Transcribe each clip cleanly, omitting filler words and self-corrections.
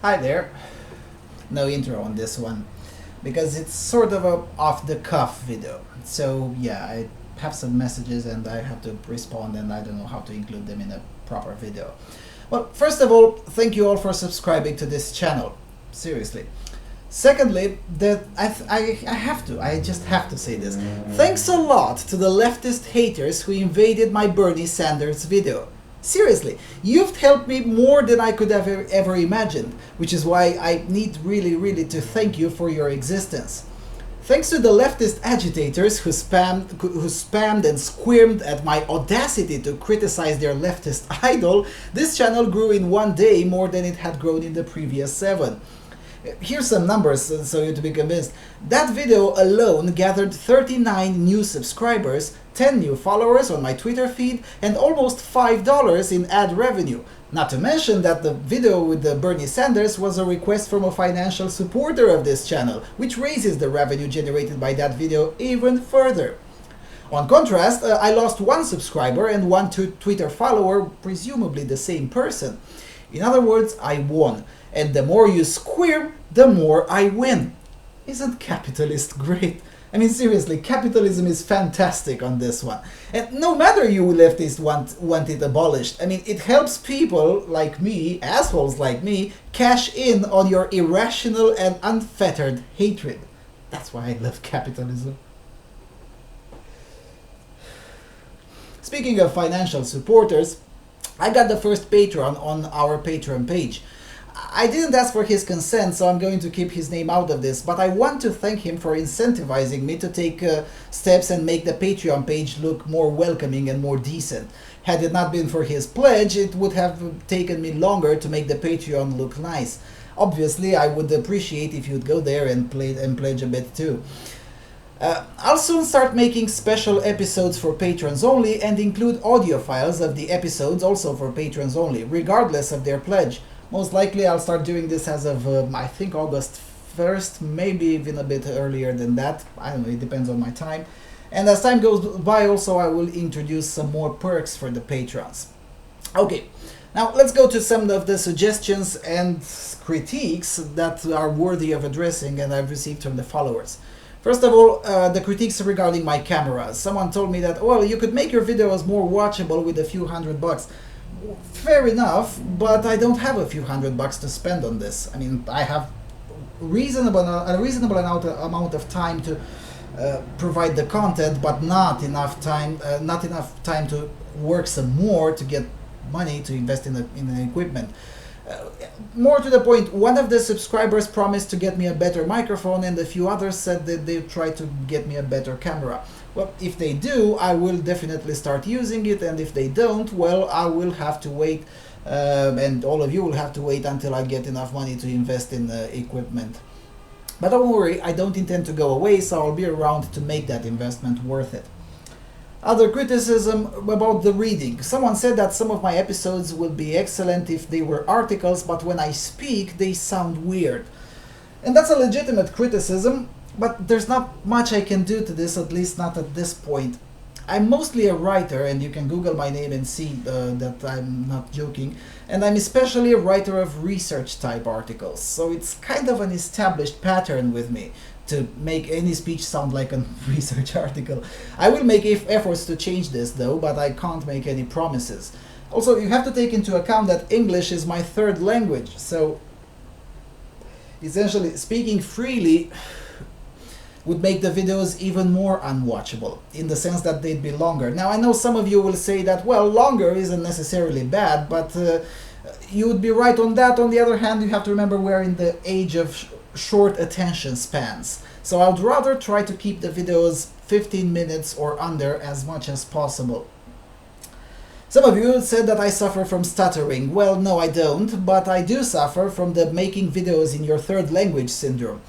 Hi there. No intro on this one because it's sort of a off the cuff video. So yeah, I have some messages and I have to respond and I don't know how to include them in a proper video. Well, first of all, thank you all for subscribing to this channel. Seriously. Secondly, I just have to say this. Thanks a lot to the leftist haters who invaded my Bernie Sanders video. Seriously, you've helped me more than I could have ever imagined, which is why I need really to thank you for your existence. Thanks to the leftist agitators who spammed and squirmed at my audacity to criticize their leftist idol, this channel grew in one day more than it had grown in the previous 7. Here's some numbers so you to be convinced. That video alone gathered 39 new subscribers, 10 new followers on my Twitter feed, and almost $5 in ad revenue. Not to mention that the video with the Bernie Sanders was a request from a financial supporter of this channel, which raises the revenue generated by that video even further. On contrast, I lost one subscriber and one Twitter follower, presumably the same person. In other words, I won. And the more you squirm, the more I win. Isn't capitalist great? I mean, seriously, capitalism is fantastic on this one. And no matter you leftists want it abolished, I mean, it helps people like me, assholes like me, cash in on your irrational and unfettered hatred. That's why I love capitalism. Speaking of financial supporters, I got the first patron on our Patreon page. I didn't ask for his consent, so I'm going to keep his name out of this, but I want to thank him for incentivizing me to take steps and make the Patreon page look more welcoming and more decent. Had it not been for his pledge, it would have taken me longer to make the Patreon look nice. Obviously, I would appreciate if you'd go there and pledge a bit too. I'll soon start making special episodes for patrons only and include audio files of the episodes also for patrons only, regardless of their pledge. Most likely I'll start doing this as of, I think, August 1st, maybe even a bit earlier than that. I don't know, it depends on my time. And as time goes by also I will introduce some more perks for the patrons. Okay, now let's go to some of the suggestions and critiques that are worthy of addressing and I've received from the followers. First of all, the critiques regarding my cameras. Someone told me that, well, you could make your videos more watchable with a few $100. Fair enough, but I don't have a few $100 to spend on this. I mean, I have a reasonable amount of time to provide the content, but not enough time to work some more to get money to invest in the equipment. More to the point, one of the subscribers promised to get me a better microphone and a few others said that they'd try to get me a better camera. Well, if they do, I will definitely start using it, and if they don't, well, I will have to wait, and all of you will have to wait until I get enough money to invest in equipment. But don't worry, I don't intend to go away, so I'll be around to make that investment worth it. Other criticism about the reading. Someone said that some of my episodes would be excellent if they were articles, but when I speak, they sound weird. And that's a legitimate criticism, but there's not much I can do to this, at least not at this point. I'm mostly a writer, and you can Google my name and see that I'm not joking, and I'm especially a writer of research-type articles, so it's kind of an established pattern with me to make any speech sound like a research article. I will make efforts to change this though, but I can't make any promises. Also, you have to take into account that English is my third language, so essentially speaking freely would make the videos even more unwatchable, in the sense that they'd be longer. Now, I know some of you will say that, well, longer isn't necessarily bad, but you would be right on that. On the other hand, you have to remember we're in the age of short attention spans. So I'd rather try to keep the videos 15 minutes or under as much as possible. Some of you said that I suffer from stuttering. Well, no, I don't, but I do suffer from the making videos in your third language syndrome.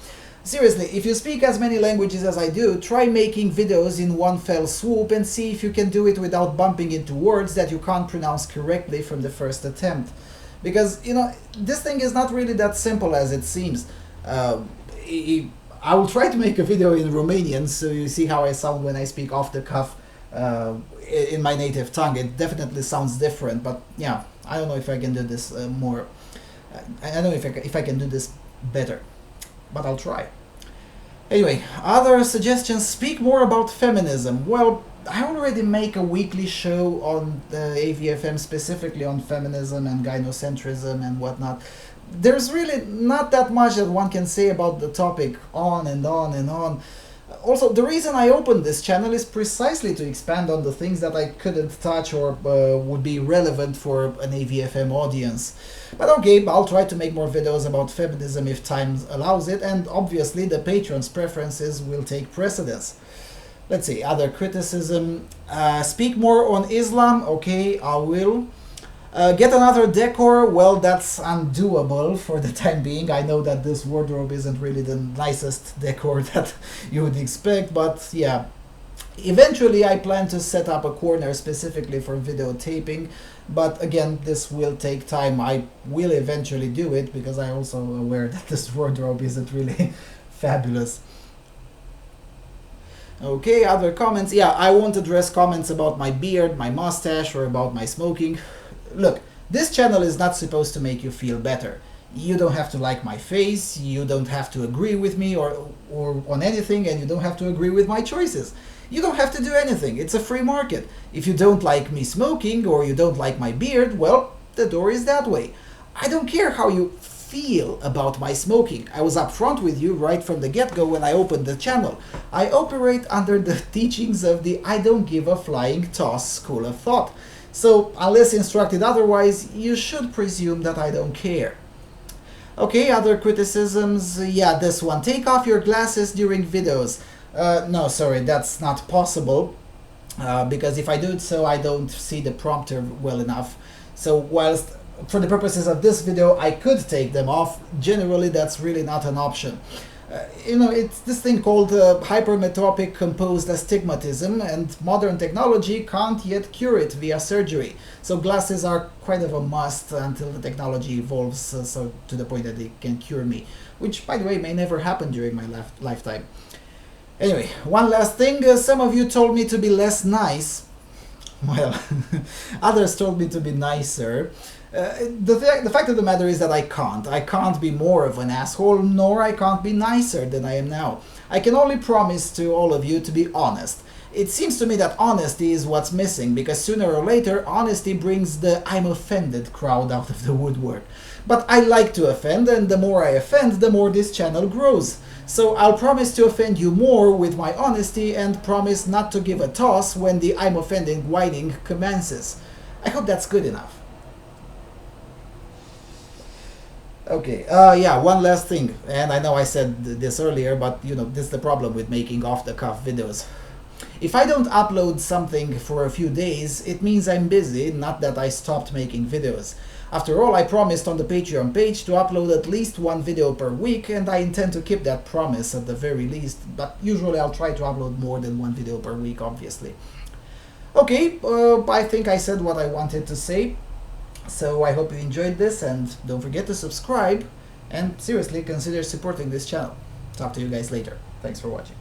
Seriously, if you speak as many languages as I do, try making videos in one fell swoop and see if you can do it without bumping into words that you can't pronounce correctly from the first attempt. Because, you know, this thing is not really that simple as it seems. I will try to make a video in Romanian so you see how I sound when I speak off the cuff in my native tongue. It definitely sounds different, but yeah, I don't know if I can do this more. I don't know if I can do this better, but I'll try. Anyway, other suggestions: speak more about feminism. Well, I already make a weekly show on the AVFM specifically on feminism and gynocentrism and whatnot. There's really not that much that one can say about the topic, on and on and on. Also, the reason I opened this channel is precisely to expand on the things that I couldn't touch or would be relevant for an AVFM audience. But okay, I'll try to make more videos about feminism if time allows it, and obviously the patrons' preferences will take precedence. Let's see, other criticism. Speak more on Islam. Okay, I will. Get another decor. Well, that's undoable for the time being. I know that this wardrobe isn't really the nicest decor that you would expect, but yeah. Eventually, I plan to set up a corner specifically for videotaping, but again, this will take time. I will eventually do it because I'm also aware that this wardrobe isn't really fabulous. Okay, other comments. Yeah, I won't address comments about my beard, my mustache, or about my smoking. Look, this channel is not supposed to make you feel better. You don't have to like my face, you don't have to agree with me or on anything, and you don't have to agree with my choices. You don't have to do anything. It's a free market. If you don't like me smoking or you don't like my beard, well, the door is that way. I don't care how you feel about my smoking. I was upfront with you right from the get-go when I opened the channel. I operate under the teachings of the I don't give a flying toss school of thought. So, unless instructed otherwise, you should presume that I don't care. Okay, other criticisms. Yeah, this one. Take off your glasses during videos. No, sorry, that's not possible. Because if I do it so, I don't see the prompter well enough. So, whilst for the purposes of this video, I could take them off, generally that's really not an option. It's this thing called hypermetropic composed astigmatism, and modern technology can't yet cure it via surgery. So glasses are quite of a must until the technology evolves so to the point that they can cure me, which, by the way, may never happen during my lifetime. Anyway, one last thing. Some of you told me to be less nice. Well, others told me to be nicer. The fact of the matter is that I can't be more of an asshole, nor I can't be nicer than I am now. I can only promise to all of you to be honest. It seems to me that honesty is what's missing, because sooner or later honesty brings the I'm offended crowd out of the woodwork. But I like to offend, and the more I offend, the more this channel grows. So I'll promise to offend you more with my honesty, and promise not to give a toss when the I'm offended whining commences. I hope that's good enough. Okay, yeah, one last thing, and I know I said this earlier, but this is the problem with making off-the-cuff videos. If I don't upload something for a few days, it means I'm busy, not that I stopped making videos. After all, I promised on the Patreon page to upload at least one video per week, and I intend to keep that promise at the very least, but usually I'll try to upload more than one video per week, obviously. Okay, I think I said what I wanted to say. So I hope you enjoyed this, and don't forget to subscribe, and seriously consider supporting this channel. Talk to you guys later. Thanks for watching.